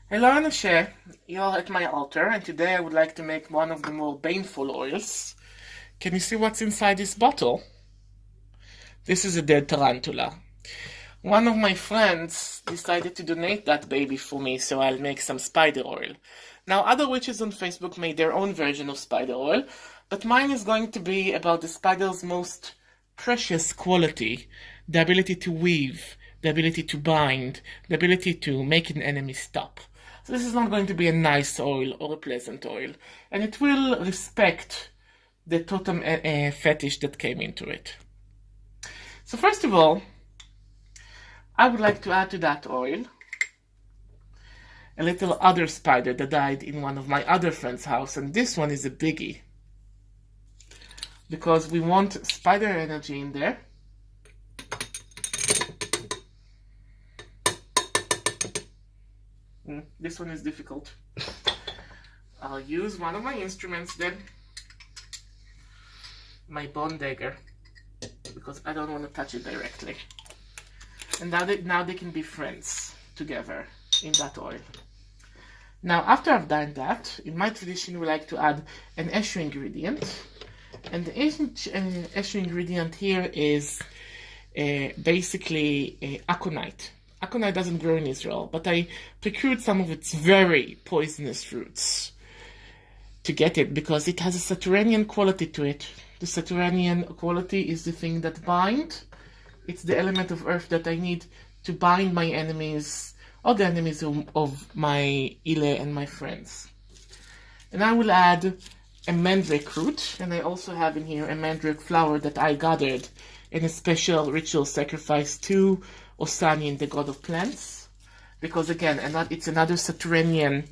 Hello Anashe, you're at my altar, and today I would like to make one of the more baneful oils. Can you see what's inside this bottle? This is a dead tarantula. One of my friends decided to donate that baby for me, so I'll make some spider oil. Now, other witches on Facebook made their own version of spider oil, but mine is going to be about the spider's most precious quality, the ability to weave, the ability to bind, the ability to make an enemy stop. So this is not going to be a nice oil or a pleasant oil, and it will respect the totem fetish that came into it. So first of all, I would like to add to that oil a little other spider that died in one of my other friend's house, and this one is a biggie because we want spider energy in there. This one is difficult. I'll use one of my instruments then, my bone dagger, because I don't want to touch it directly. And now they can be friends together in that oil. Now, after I've done that, in my tradition, we like to add an issue ingredient. And the issue ingredient here is basically aconite. Aconite doesn't grow in Israel, but I procured some of its very poisonous roots to get it because it has a Saturnian quality to it. The Saturnian quality is the thing that binds. It's the element of earth that I need to bind my enemies, or the enemies of my Ile and my friends. And I will add a mandrake root, and I also have in here a mandrake flower that I gathered in a special ritual sacrifice to Osanin, the god of plants, because again, it's another Saturnian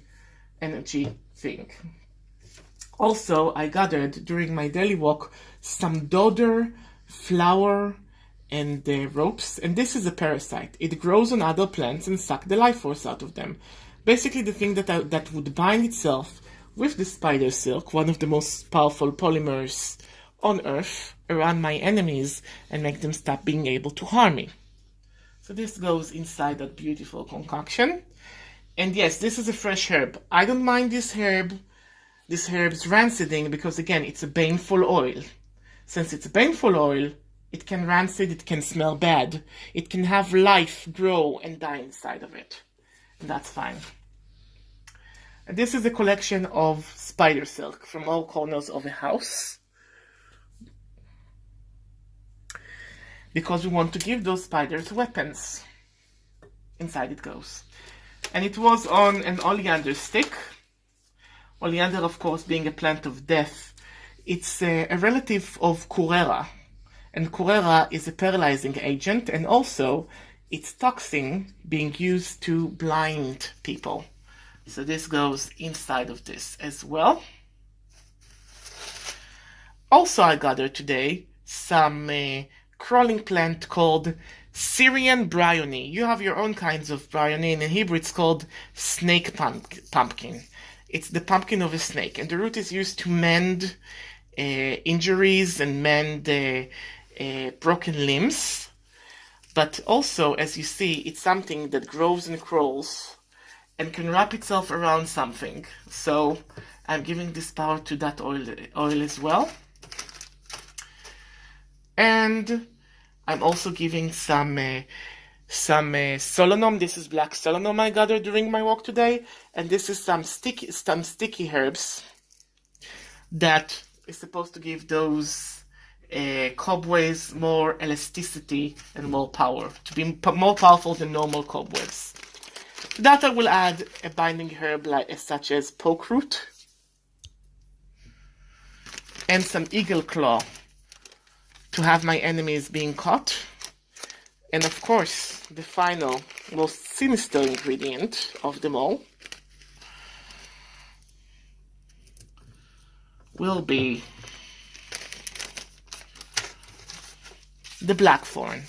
energy thing. Also, I gathered during my daily walk some dodder, flower, and ropes, and this is a parasite. It grows on other plants and sucks the life force out of them. Basically, the thing that would bind itself with the spider silk, one of the most powerful polymers on Earth, around my enemies and make them stop being able to harm me. So this goes inside that beautiful concoction. And yes, this is a fresh herb. I don't mind this herb's ranciding because, again, it's a baneful oil. Since it's a baneful oil, it can rancid, it can smell bad. It can have life grow and die inside of it. And that's fine. And this is a collection of spider silk from all corners of a house, because we want to give those spiders weapons. Inside it goes. And it was on an oleander stick. Oleander, of course, being a plant of death. It's a relative of curera. And curera is a paralyzing agent, and also it's toxin being used to blind people. So this goes inside of this as well. Also, I gathered today some crawling plant called Syrian bryony. You have your own kinds of bryony, and in Hebrew it's called snake pumpkin. It's the pumpkin of a snake, and the root is used to mend injuries and mend broken limbs. But also, as you see, it's something that grows and crawls and can wrap itself around something. So I'm giving this power to that oil as well. And I'm also giving some solanum. This is black solanum I gathered during my walk today, and this is some sticky herbs that is supposed to give those cobwebs more elasticity and more power, to be more powerful than normal cobwebs. To that I will add a binding herb such as poke root and some eagle claw to have my enemies being caught. And of course, the final, most sinister ingredient of them all will be the blackthorn.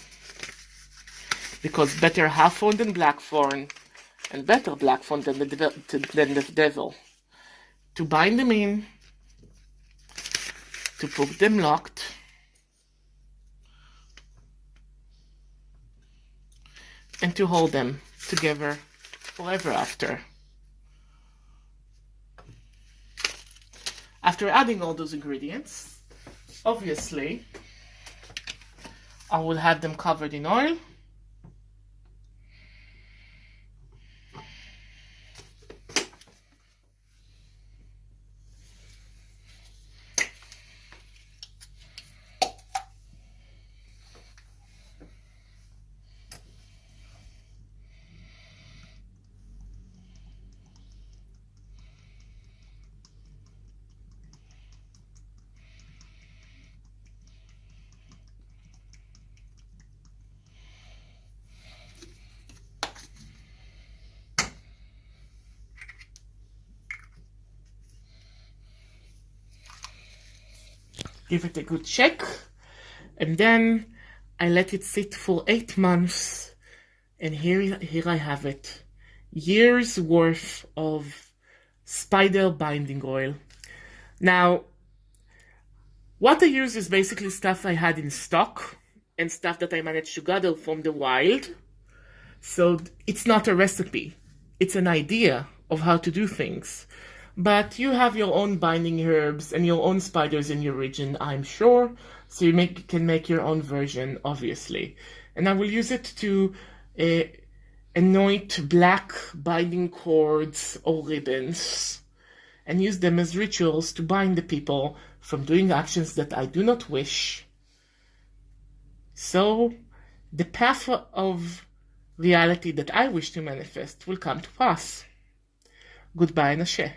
Because better half-thorn than blackthorn, and better blackthorn than the devil. To bind them in, to put them locked, and to hold them together forever after. After adding all those ingredients, obviously, I will have them covered in oil. Give it a good shake, and then I let it sit for 8 months, and here I have it. Years worth of spider binding oil. Now, what I use is basically stuff I had in stock and stuff that I managed to gather from the wild. So it's not a recipe, it's an idea of how to do things. But you have your own binding herbs and your own spiders in your region, I'm sure, so you can make your own version, obviously. And I will use it to anoint black binding cords or ribbons and use them as rituals to bind the people from doing actions that I do not wish. So the path of reality that I wish to manifest will come to pass. Goodbye, Nashe.